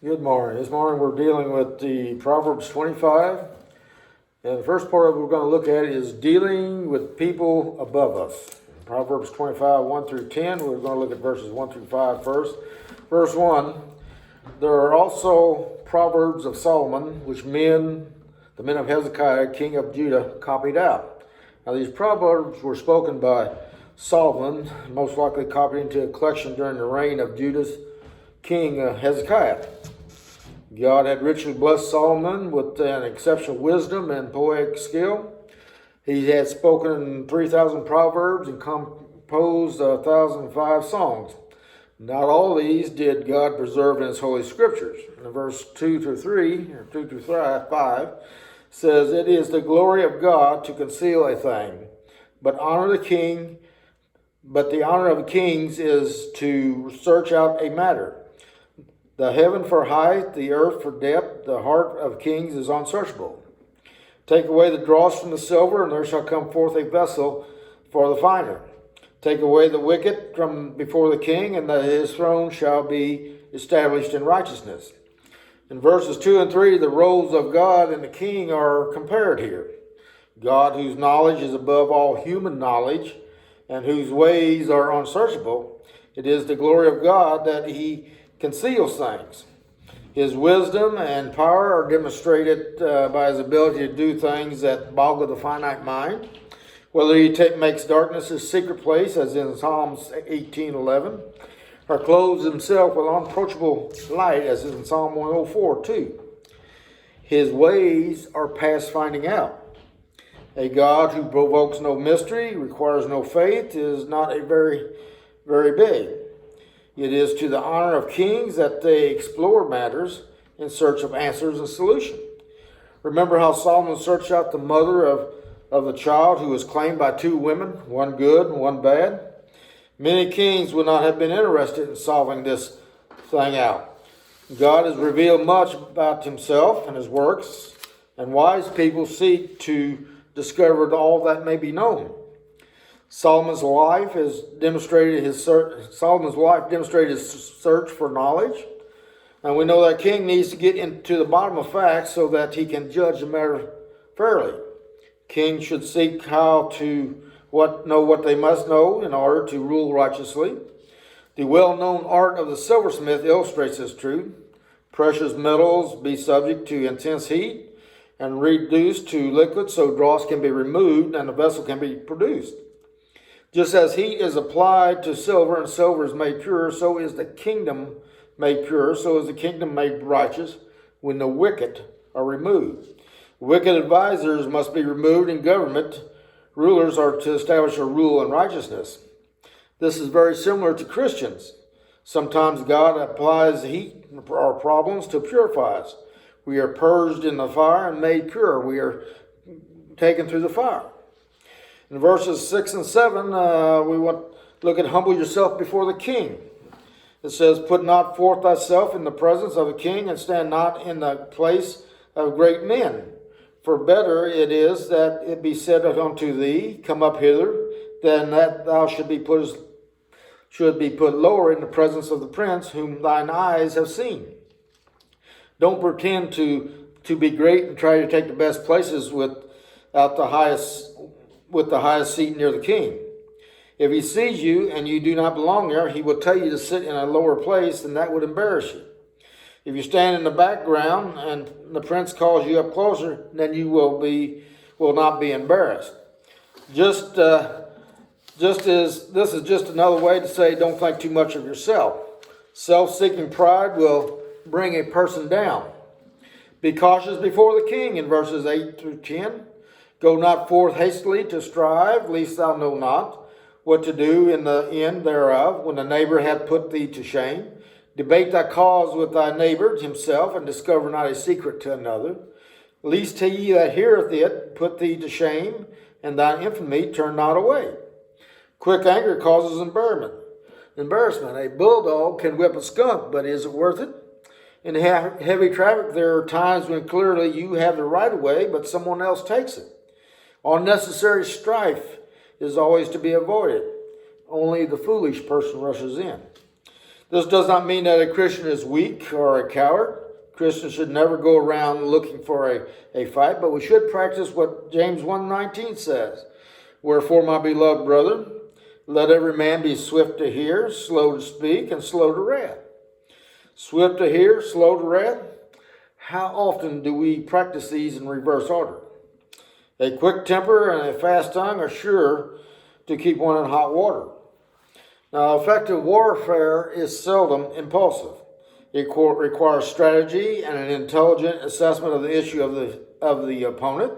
Good morning. This morning we're dealing with the Proverbs 25. And the first part of it we're going to look at is dealing with people above us. Proverbs 25, 1 through 10. We're going to look at verses 1 through 5 first. Verse 1, there are also Proverbs of Solomon, which the men of Hezekiah, king of Judah, copied out. Now these Proverbs were spoken by Solomon, most likely copied into a collection during the reign of Judah's king Hezekiah. God had richly blessed Solomon with an exceptional wisdom and poetic skill. He had spoken 3,000 proverbs and composed 1,005 songs. Not all these did God preserve in his holy scriptures. In verse 2 through 3, or 2 through 5, says, "It is the glory of God to conceal a thing, but the honor of kings is to search out a matter. The heaven for height, the earth for depth, the heart of kings is unsearchable. Take away the dross from the silver, and there shall come forth a vessel for the finer. Take away the wicked from before the king, and his throne shall be established in righteousness." In verses 2 and 3, the roles of God and the king are compared here. God, whose knowledge is above all human knowledge, and whose ways are unsearchable. It is the glory of God that he conceals things. His wisdom and power are demonstrated by his ability to do things that boggle the finite mind. Whether he makes darkness his secret place, as in Psalms 18:11, or clothes himself with unapproachable light, as in Psalm 104:2. His ways are past finding out. A God who provokes no mystery, requires no faith, is not a very, very big. It is to the honor of kings that they explore matters in search of answers and solutions. Remember how Solomon searched out the mother of the child who was claimed by two women, one good and one bad? Many kings would not have been interested in solving this thing out. God has revealed much about himself and his works, and wise people seek to discover all that may be known. Solomon's life demonstrated his search for knowledge, and we know that king needs to get into the bottom of facts so that he can judge the matter fairly. Kings should seek how to know what they must know in order to rule righteously. The well-known art of the silversmith illustrates this truth. Precious metals be subject to intense heat and reduced to liquid so dross can be removed and a vessel can be produced. Just as heat is applied to silver and silver is made pure, so is the kingdom made pure, so is the kingdom made righteous when the wicked are removed. Wicked advisors must be removed in government. Rulers are to establish a rule in righteousness. This is very similar to Christians. Sometimes God applies heat or problems to purify us. We are purged in the fire and made pure. We are taken through the fire. In verses 6 and 7, we want to look at humble yourself before the king. It says, "Put not forth thyself in the presence of a king, and stand not in the place of great men. For better it is that it be said unto thee, Come up hither, than that thou should be put lower in the presence of the prince, whom thine eyes have seen." Don't pretend to be great and try to take the best places with the highest seat near the king. If he sees you and you do not belong there, he will tell you to sit in a lower place, and that would embarrass you. If you stand in the background and the prince calls you up closer, then you will not be embarrassed. Just as this is just another way to say, don't think too much of yourself. Self-seeking pride will bring a person down. Be cautious before the king in verses 8 through 10. Go not forth hastily to strive, lest thou know not what to do in the end thereof, when the neighbor hath put thee to shame. Debate thy cause with thy neighbor himself, and discover not a secret to another. Lest he that heareth it put thee to shame, and thine infamy turn not away. Quick anger causes embarrassment. A bulldog can whip a skunk, but is it worth it? In heavy traffic, there are times when clearly you have the right of way, but someone else takes it. Unnecessary strife is always to be avoided. Only the foolish person rushes in. This does not mean that a Christian is weak or a coward. Christians should never go around looking for a fight, but we should practice what James 1:19 says. Wherefore, my beloved brethren, let every man be swift to hear, slow to speak, and slow to wrath. Swift to hear, slow to wrath. How often do we practice these in reverse order? A quick temper and a fast tongue are sure to keep one in hot water. Now, effective warfare is seldom impulsive. It requires strategy and an intelligent assessment of the issue of the opponent.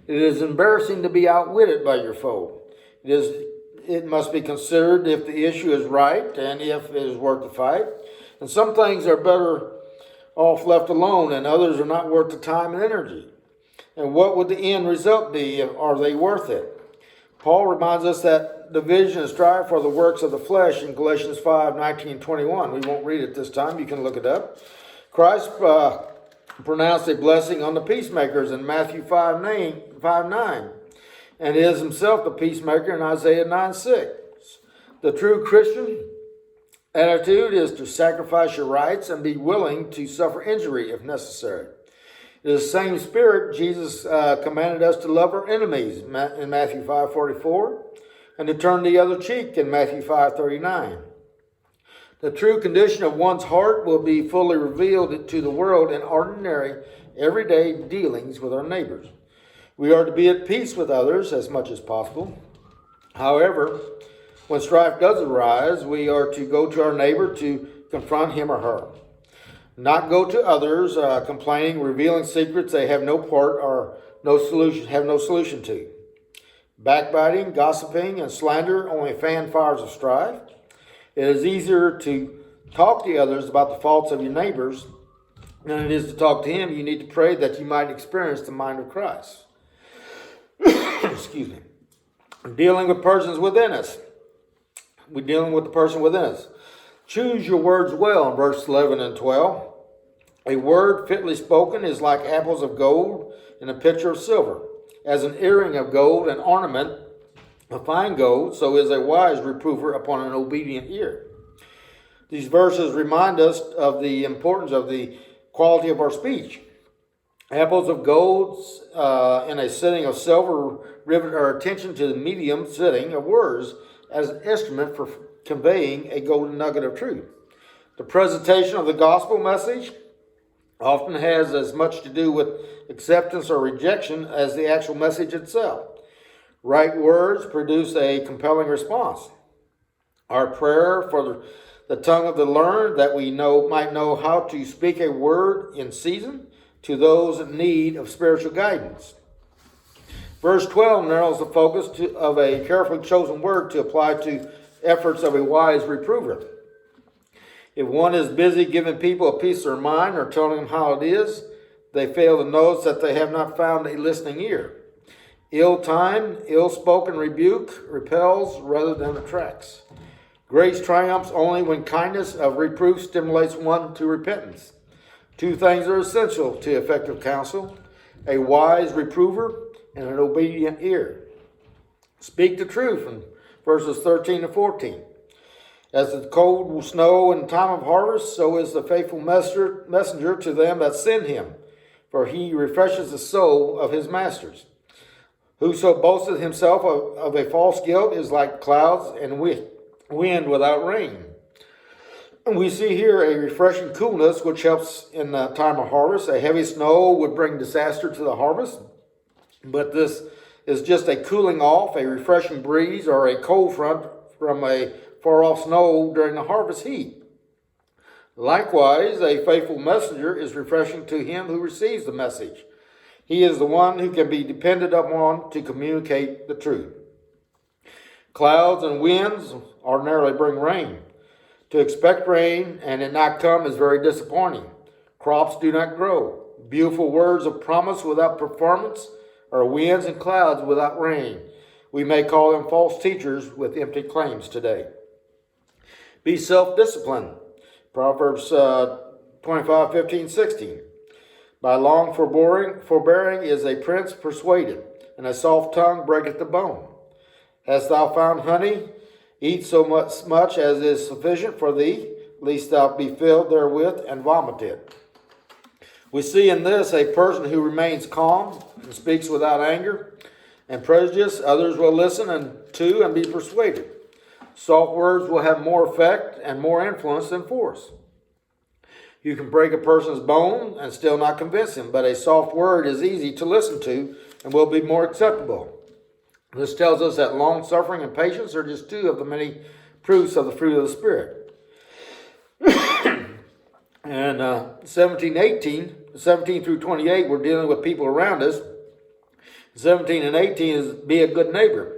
It is embarrassing to be outwitted by your foe. It must be considered if the issue is right and if it is worth the fight. And some things are better off left alone, and others are not worth the time and energy. And what would the end result be? Are they worth it? Paul reminds us that division and strife for the works of the flesh in Galatians 5:19-21. We won't read it this time. You can look it up. Christ pronounced a blessing on the peacemakers in Matthew 5:9, and is himself the peacemaker in Isaiah 9:6. The true Christian attitude is to sacrifice your rights and be willing to suffer injury if necessary. In the same spirit, Jesus commanded us to love our enemies in Matthew 5:44 and to turn the other cheek in Matthew 5:39. The true condition of one's heart will be fully revealed to the world in ordinary, everyday dealings with our neighbors. We are to be at peace with others as much as possible. However, when strife does arise, we are to go to our neighbor to confront him or her. Not go to others complaining, revealing secrets they have no part or no solution to. Backbiting, gossiping, and slander only fan fires of strife. It is easier to talk to others about the faults of your neighbors than it is to talk to him. You need to pray that you might experience the mind of Christ. Excuse me. Dealing with persons within us. We're dealing with the person within us. Choose your words well in verse 11 and 12. A word fitly spoken is like apples of gold in a pitcher of silver. As an earring of gold, an ornament of fine gold, so is a wise reprover upon an obedient ear. These verses remind us of the importance of the quality of our speech. Apples of gold in a setting of silver rivet our attention to the medium setting of words as an instrument for conveying a golden nugget of truth. The presentation of the gospel message often has as much to do with acceptance or rejection as the actual message itself. Right words produce a compelling response. Our prayer for the tongue of the learned, that we might know how to speak a word in season to those in need of spiritual guidance. Verse 12 narrows the focus of a carefully chosen word to apply to efforts of a wise reprover. If one is busy giving people a piece of their mind or telling them how it is, they fail to notice that they have not found a listening ear. Ill-timed, ill-spoken rebuke repels rather than attracts. Grace triumphs only when kindness of reproof stimulates one to repentance. Two things are essential to effective counsel: a wise reprover and an obedient ear. Speak the truth in verses 13 to 14. As the cold will snow in time of harvest, so is the faithful messenger to them that send him, for he refreshes the soul of his masters. Whoso boasteth himself of a false guilt is like clouds and wind without rain. And we see here a refreshing coolness which helps in the time of harvest. A heavy snow would bring disaster to the harvest, but this is just a cooling off, a refreshing breeze, or a cold front from a far-off snow during the harvest heat. Likewise, a faithful messenger is refreshing to him who receives the message. He is the one who can be depended upon to communicate the truth. Clouds and winds ordinarily bring rain. To expect rain and it not come is very disappointing. Crops do not grow. Beautiful words of promise without performance are winds and clouds without rain. We may call them false teachers with empty claims today. Be self-disciplined. Proverbs 25:15-16. By long forbearing is a prince persuaded, and a soft tongue breaketh the bone. Hast thou found honey? Eat so much as is sufficient for thee, lest thou be filled therewith and vomited. We see in this a person who remains calm and speaks without anger and prejudice. Others will listen and be persuaded. Soft words will have more effect and more influence than force. You can break a person's bone and still not convince him, but a soft word is easy to listen to and will be more acceptable. This tells us that long-suffering and patience are just two of the many proofs of the fruit of the Spirit. And 17 through 28, we're dealing with people around us. 17 and 18 is be a good neighbor.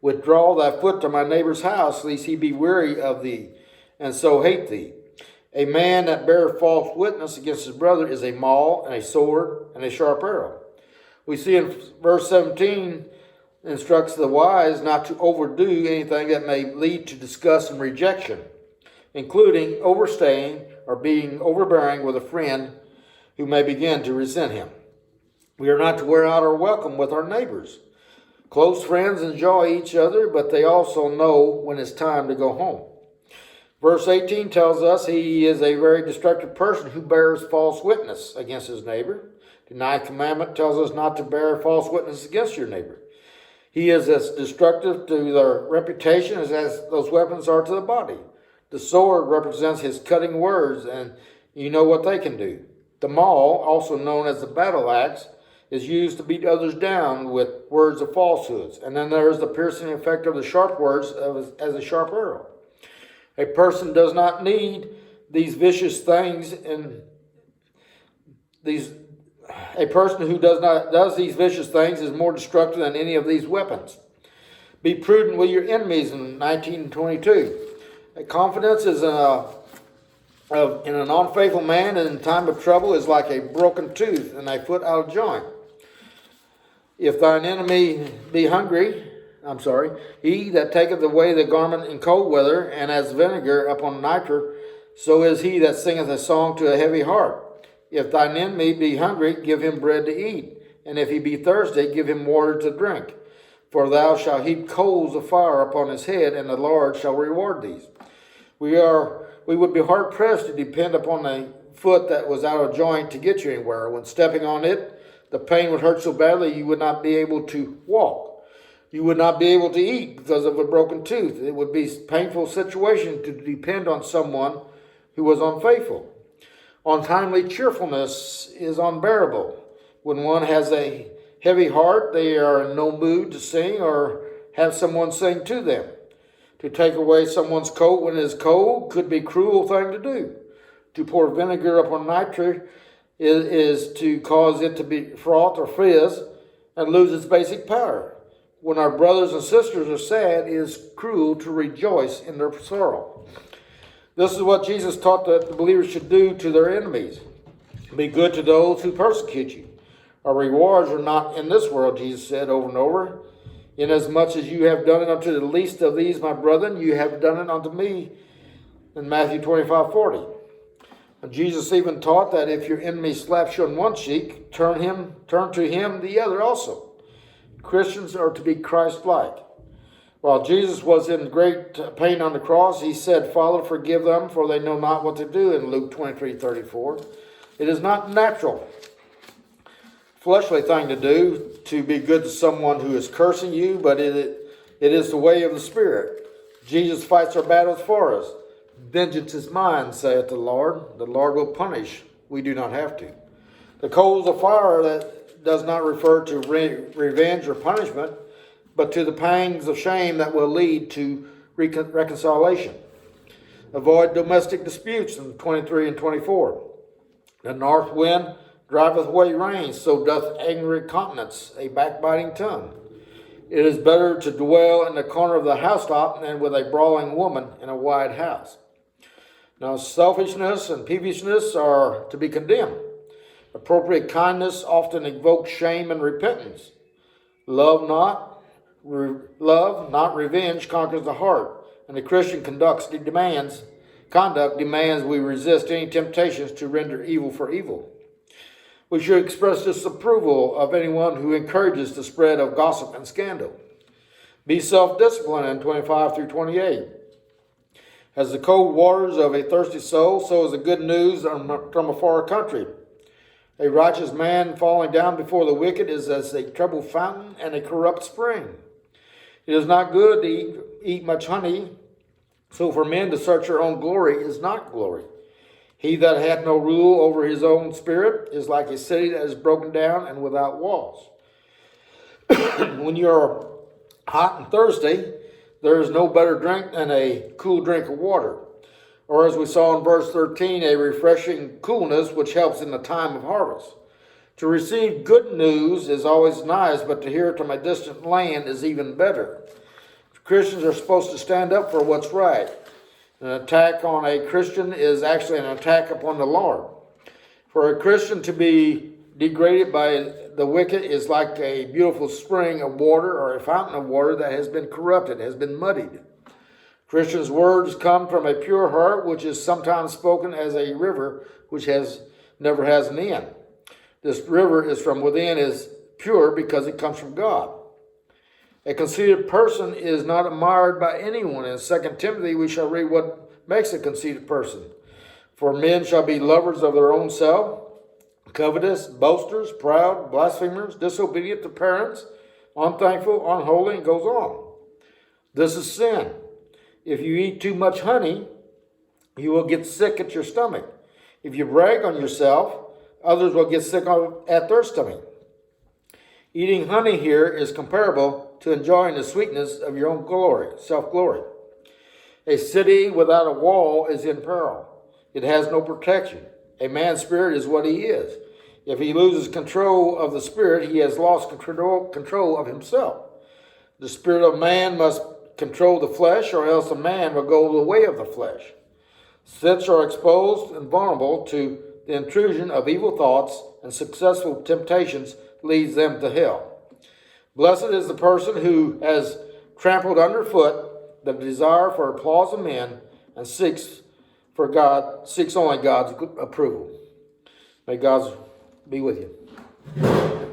Withdraw thy foot to my neighbor's house, lest he be weary of thee, and so hate thee. A man that beareth false witness against his brother is a maul, and a sword, and a sharp arrow. We see in verse 17, instructs the wise not to overdo anything that may lead to disgust and rejection, including overstaying or being overbearing with a friend who may begin to resent him. We are not to wear out our welcome with our neighbors. Close friends enjoy each other, but they also know when it's time to go home. Verse 18 tells us he is a very destructive person who bears false witness against his neighbor. The ninth commandment tells us not to bear false witness against your neighbor. He is as destructive to their reputation as those weapons are to the body. The sword represents his cutting words, and you know what they can do. The maul, also known as the battle axe, is used to beat others down with words of falsehoods. And then there is the piercing effect of the sharp words as a sharp arrow. A person does not need these vicious things, a person who does these vicious things is more destructive than any of these weapons. Be prudent with your enemies in 19:22. A confidence is in an unfaithful man in time of trouble is like a broken tooth and a foot out of joint. If thine enemy be he that taketh away the garment in cold weather, and as vinegar upon nitre, so is he that singeth a song to a heavy heart. If thine enemy be hungry, give him bread to eat, and if he be thirsty, give him water to drink. For thou shalt heap coals of fire upon his head, and the Lord shall reward thee. We would be hard pressed to depend upon a foot that was out of joint to get you anywhere. When stepping on it, the pain would hurt so badly you would not be able to walk. You would not be able to eat because of a broken tooth. It would be a painful situation to depend on someone who was unfaithful. Untimely cheerfulness is unbearable. When one has a heavy heart, they are in no mood to sing or have someone sing to them. To take away someone's coat when it is cold could be a cruel thing to do. To pour vinegar upon nitre is to cause it to be froth or fizz and lose its basic power. When our brothers and sisters are sad, it is cruel to rejoice in their sorrow. This is what Jesus taught that the believers should do to their enemies. Be good to those who persecute you. Our rewards are not in this world, Jesus said over and over. Inasmuch as you have done it unto the least of these, my brethren, you have done it unto me, in Matthew 25:40. And Jesus even taught that if your enemy slaps you on one cheek, turn to him the other also. Christians are to be Christ-like. While Jesus was in great pain on the cross, he said, Father, forgive them, for they know not what to do, in Luke 23:34. It is not natural, fleshly thing to do to be good to someone who is cursing you, but it is the way of the Spirit. Jesus fights our battles for us. Vengeance is mine, saith the Lord. The Lord will punish. We do not have to. The coals of fire, that does not refer to revenge or punishment, but to the pangs of shame that will lead to reconciliation. Avoid domestic disputes in 23 and 24. The north wind driveth away rain, so doth angry countenance a backbiting tongue. It is better to dwell in the corner of the housetop than with a brawling woman in a wide house. Now, selfishness and peevishness are to be condemned. Appropriate kindness often evokes shame and repentance. Love, not revenge, conquers the heart, and the Christian conduct demands we resist any temptations to render evil for evil. We should express disapproval of anyone who encourages the spread of gossip and scandal. Be self-disciplined in 25 through 28. As the cold waters of a thirsty soul, so is the good news from a far country. A righteous man falling down before the wicked is as a troubled fountain and a corrupt spring. It is not good to eat much honey, so for men to search their own glory is not glory. He that hath no rule over his own spirit is like a city that is broken down and without walls. When you are hot and thirsty, there is no better drink than a cool drink of water. Or as we saw in verse 13, a refreshing coolness which helps in the time of harvest. To receive good news is always nice, but to hear it from a distant land is even better. Christians are supposed to stand up for what's right. An attack on a Christian is actually an attack upon the Lord. For a Christian to be degraded by the wicked is like a beautiful spring of water or a fountain of water that has been corrupted, has been muddied. Christians' words come from a pure heart, which is sometimes spoken as a river which never has an end. This river is from within, is pure because it comes from God. A conceited person is not admired by anyone. In 2 Timothy, we shall read what makes a conceited person. For men shall be lovers of their own self, covetous, boasters, proud, blasphemers, disobedient to parents, unthankful, unholy, and goes on. This is sin. If you eat too much honey, you will get sick at your stomach. If you brag on yourself, others will get sick at their stomach. Eating honey here is comparable to enjoying the sweetness of your own glory, self-glory. A city without a wall is in peril. It has no protection. A man's spirit is what he is. If he loses control of the spirit, he has lost control of himself. The spirit of man must control the flesh, or else a man will go the way of the flesh. Such are exposed and vulnerable to the intrusion of evil thoughts, and successful temptations leads them to hell. Blessed is the person who has trampled underfoot the desire for applause of men and seeks only God's approval. May God be with you.